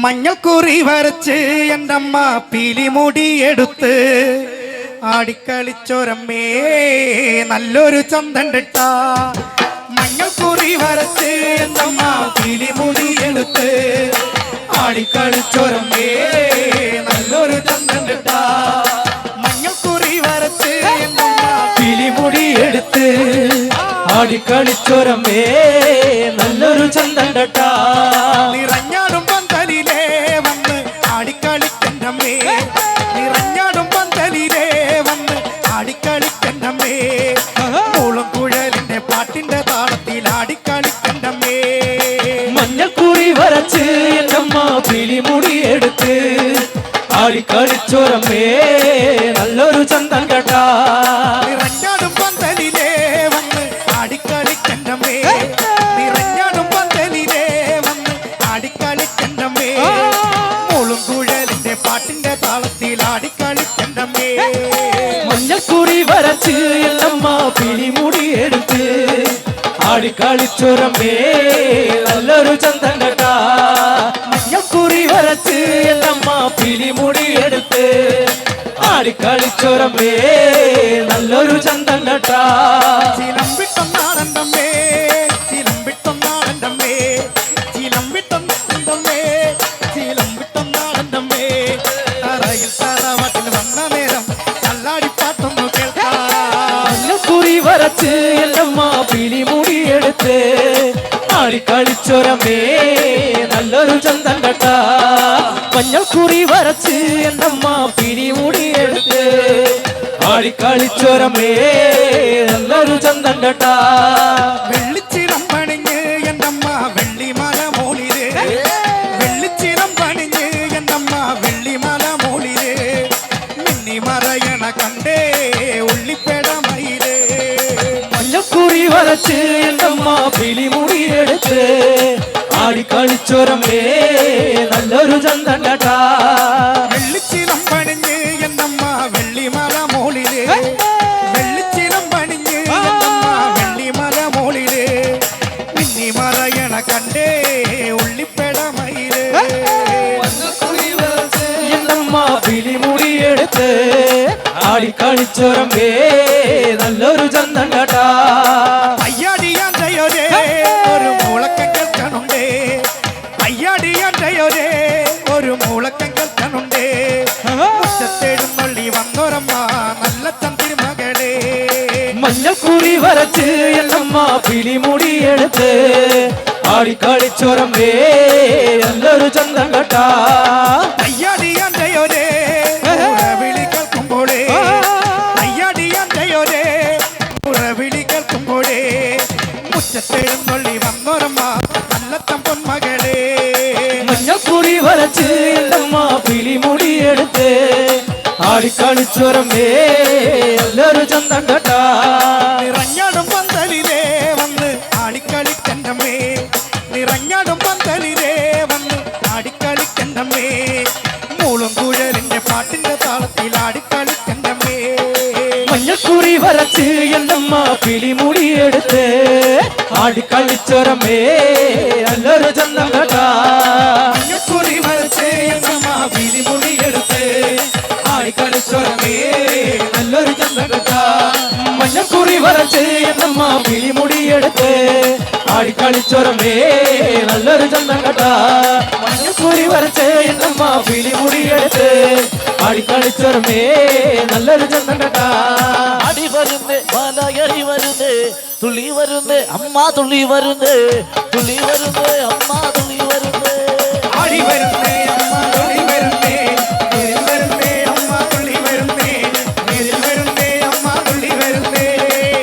മഞ്ഞൾക്കുറി വരച്ച് എൻ്റെ അമ്മ പീലിമുടി എടുത്ത് ആടിക്കളിച്ചൊരമ്മേ നല്ലൊരു ചന്തണ്ടിട്ട. മഞ്ഞൾക്കുറി വരച്ച് എൻ്റെ അമ്മ പീലിമുടി എടുത്ത് ആടിക്കളിച്ചൊരമ്മേ നല്ലൊരു ചന്തണ്ടിട്ട. മഞ്ഞൾക്കുറി വരച്ച് എൻ്റെ അമ്മ പീലിമുടി എടുത്ത് ആടിക്കളിച്ചൊരമ്മേ നല്ലൊരു ചന്തണ്ടട്ട. നിറഞ്ഞാടും പന്തലിലേ വന്ന് ആടിക്കളിക്കണ്ടമ്മേ, നിറഞ്ഞാടും പന്തലിലേ വന്ന് ആടിക്കളിക്കണ്ടമ്മേ, മൂളും കുഴലിന്റെ പാട്ടിന്റെ താളത്തിൽ ആടിക്കളിക്കണ്ടമ്മേ. മഞ്ഞക്കുറി വരച്ച് എന്നമ്മ പീലിമുടി എടുത്ത് ആടിക്കളിച്ചൊരമ്മേ നല്ലൊരു ചന്തണ്ടട്ട. നിറഞ്ഞാടും പന്തലിലേ വന്ന് ആടിക്കളിക്കണ്ടമ്മേ, നിറഞ്ഞാടും പന്തലിലേ വന്ന് ആടിക്കളിക്കണ്ടമ്മേ, മൂളും കുഴലിന്റെ പാട്ടിന്റെ താളത്തിൽ ആടിക്കളിക്കണ്ടമ്മേ. മഞ്ഞക്കുറി വരച്ച് എന്നമ്മ പീലിമുടി എടുത്ത് ആടിക്കളിച്ചൊരമ്മേ നല്ലൊരു ചന്തണ്ടട്ട. മഞ്ഞക്കുറി വരച്ച് എന്നമ്മ പീലിമുടി എടുത്ത് ആടിക്കളിച്ചൊരമ്മേ നല്ലൊരു ചന്തണ്ടട്ട. ചിലമ്പിട്ടൊന്നാടണ്ടമ്മേ, ചിലമ്പിട്ടൊന്നാടണ്ടമ്മേ, ചിലമ്പിട്ടൊന്നാടണ്ടമ്മേ, ചിലമ്പിട്ടൊന്നാടണ്ടമ്മേ, തറയിൽ തറവാട്ടിൽ വന്ന നേരം കല്ലാടിപ്പാട്ടൊന്നു കേൾക്കാം. മഞ്ഞക്കുറി വരച്ച് എന്നമ്മ പീലിമുടി എടുത്ത് ആടിക്കളിച്ചൊരമ്മേ നല്ലൊരു ചന്തണ്ടട്ട. മഞ്ഞക്കുറി വരച്ച് എന്നമ്മ പീലിമുടി എടുത്ത് ആടിക്കളിച്ചൊരമ്മേ നല്ലൊരു ചന്തണ്ടട്ട. വെള്ളിച്ചിരം പണിഞ്ഞ് എന്റമ്മ വെള്ളിമല മോളില്, വെള്ളിച്ചിരം പണിഞ്ഞ് എന്റമ്മ വെള്ളിമല മോളില്, മിന്നി മറയണ കണ്ടേ ഉള്ളിപ്പേട മയില്. മഞ്ഞക്കുറി വരച്ച് എന്നമ്മ പീലിമുടി എടുത്ത് ആടിക്കളിച്ചൊരമ്മേ നല്ലൊരു ചന്തണ്ടട്ട. വെള്ളിച്ചിരം പണിഞ്ഞ് എന്റമ്മ വെള്ളിമല മോളില്, വെള്ളിച്ചിരം പണിഞ്ഞ് എന്റമ്മ വെള്ളിമല മോളില്, മിന്നി മറയണ കണ്ടേ ഉള്ളിപ്പേട മയില്. എന്നമ്മ പീലിമുടി എടുത്ത് ആടിക്കളിച്ചൊരമ്മേ നല്ലൊരു ചന്തണ്ടട്ട. അയ്യാടിയാണ്ടയോരേ ഒരു മൂളക്കം കേൾക്കണുണ്ടേ, അയ്യാടിയാണ്ടയോരേ ഒരു മൂളക്കം കേൾക്കണുണ്ടേ, മുറ്റത്തെഴുന്നള്ളി വന്നൊരമ്മ നല്ല ചന്തിരുമകളേ. മഞ്ഞക്കുറി വരച്ച് എന്നമ്മ പീലിമുടി എടുത്ത് ആടിക്കളിച്ചൊരമ്മേ നല്ലൊരു ചന്തണ്ടട്ട. അയ്യാടിയാണ്ടയോരേ വിളി കേൾക്കുമ്പോഴേ, അയ്യാടിയാണ്ടയോരേ വിളി കേൾക്കുമ്പോഴേ, മുറ്റത്തെഴുന്നള്ളി വന്നൊരമ്മ നല്ല പൊന്മകളേ. മഞ്ഞക്കുറി വരച്ച് എന്നമ്മ പീലിമുടി എടുത്ത് ആടിക്കളിച്ചൊരമ്മേ നല്ലൊരു ചന്തണ്ടട്ട. നിറഞ്ഞാടും പന്തലിലേ വന്ന് ആടിക്കളിക്കണ്ടമ്മേ, നിറഞ്ഞാടും പന്തലിലേ വന്ന് ആടിക്കളിക്കണ്ടമ്മേ, മൂളും കുഴലിന്റെ പാട്ടിന്റെ താളത്തിൽ ആടിക്കളിക്കണ്ടമ്മേ. മഞ്ഞക്കുറി വരച്ച് എന്നമ്മ പീലിമുടി എടുത്ത് ആടിക്കളിച്ചൊരമ്മേ നല്ലൊരു ചന്തണ്ടട്ട. മഞ്ഞക്കുറി വരച്ച് എന്നമ്മ പീലിമുടി എടുത്ത് ആടിക്കളിച്ചൊരമ്മേ നല്ലൊരു ചന്തകട്ട. മഞ്ഞക്കുറി വരച്ച് എന്നമ്മ പീലിമുടി എടുത്ത് ആടിക്കളിച്ചൊരമ്മേ നല്ലൊരു ചന്തണ്ടട്ട. മഞ്ഞക്കുറി വരച്ച് എന്നമ്മ പീലിമുടി എടുത്ത് ആടിക്കളിച്ചൊരമ്മേ നല്ലൊരു ചന്തണ്ടട്ട. അടി വരുന്നേ മലയടി വരുന്നേ, തുള്ളി വരുന്നേ അമ്മ തുള്ളി വരുന്നേ, തുള്ളി വരുന്നേ അമ്മ തുള്ളി വരുന്നേ. ആടി വരുന്നേ അമ്മ തുള്ളി വരുന്നേ, നേരിൽ വരുന്നേ അമ്മ തുള്ളി വരുന്നേ, നേരിൽ വരുന്നേ അമ്മ തുള്ളി വരുന്നേ.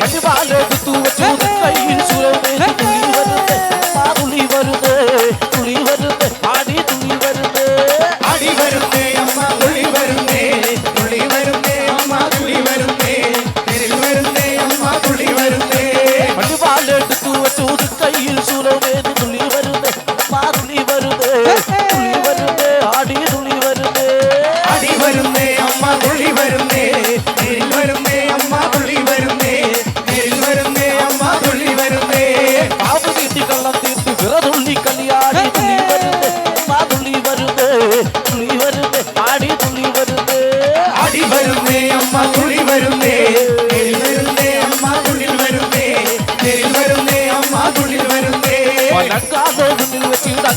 അടിവാളെടുത്തു വെച്ചു കയ്യിൽ സുരമേ, തുള്ളി വരുന്നേ അമ്മ തുള്ളി വരുന്നേ, തുള്ളി വരുന്നേ ആടി തുള്ളി വരുന്നേ. ആടി വരുന്നേ അമ്മ തുള്ളി വരുന്നേ, തുള്ളി വരുന്നേ അമ്മ തുള്ളി വരുന്നേ, നേരിൽ വരുന്നേ അമ്മ തുള്ളി വരുന്നേ. അടിവാളെടുത്തു വെച്ചു കയ്യിൽ സുരമേ, തുള്ളി വരുന്നേ അമ്മ തുള്ളി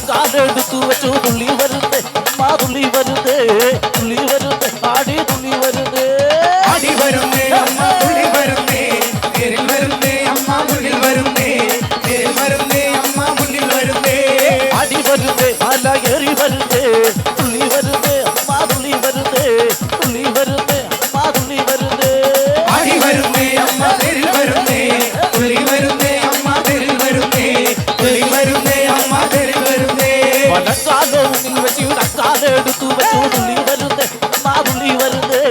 മുഴങ്കാലെടുത്തു വെച്ചു തുള്ളി വരുന്നേ അമ്മ തുള്ളി വരുന്നേ തുള്ളി വരുന്നേ ആടി തുള്ളി വരുന്നേ ആടി വരുന്നേ അമ്മ തുള്ളി വരുന്നേ നേരിൽ വരുന്നേ അമ്മ മുന്നിൽ വരുന്നേ നേരിൽ വരുന്നേ അമ്മ മുന്നിൽ വരുന്നേ ആടി വരുന്നേ മല ഏറി വരുന്നേ തുള്ളി വരുന്നേ അമ്മ തുള്ളി വരുന്നേ തുള്ളി വരുന്നേ അമ്മ തുള്ളി വരുന്നേ ആടി വരുന്നേ അമ്മ നേരിൽ വരുന്നേ തുള്ളി വരുന്നേ അമ്മ നേരിൽ വരുന്നേ തുള്ളി വരുന്നേ അമ്മ നേരിൽ വരുന്നേ വലക്കാലെ മുന്നിൽ വെച്ച് ഇടക്കാലെടുത്തു വെച്ചു തുള്ളി വരുന്നേ അമ്മ തുള്ളി വരുന്നേ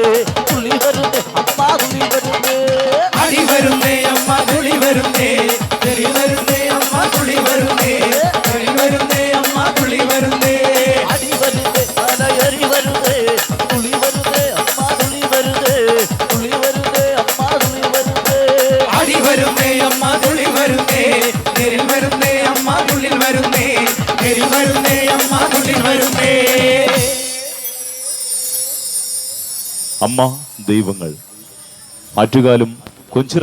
തുള്ളി വരുന്നേ അമ്മ തുള്ളി വരുന്നേ ആടി വരുന്നേ അമ്മ തുള്ളി വരുന്നേ നേരിൽ വരുന്നേ അമ്മ തുള്ളി വരുന്നേ തുള്ളി വരുന്നേ അമ്മ തുള്ളി വരുന്നേ ആടി വരുന്നേ മല ഏറി വരുന്നേ തുള്ളി വരുന്നേ അമ്മ തുള്ളി വരുന്നേ തുള്ളി വരുന്നേ അമ്മ തുള്ളി വരുന്നേ ആടി വരുന്നേ അമ്മ തുള്ളി വരുന്നേ നേരിൽ വരുന്നേ അമ്മ തുള്ളിൽ വരുന്നേ നേരിൽ വരുന്നേ അമ്മ തുള്ളിൽ വരുന്നേ അമ്മ ദൈവങ്ങൾ ആറ്റുകാലും കൊഞ്ചിറ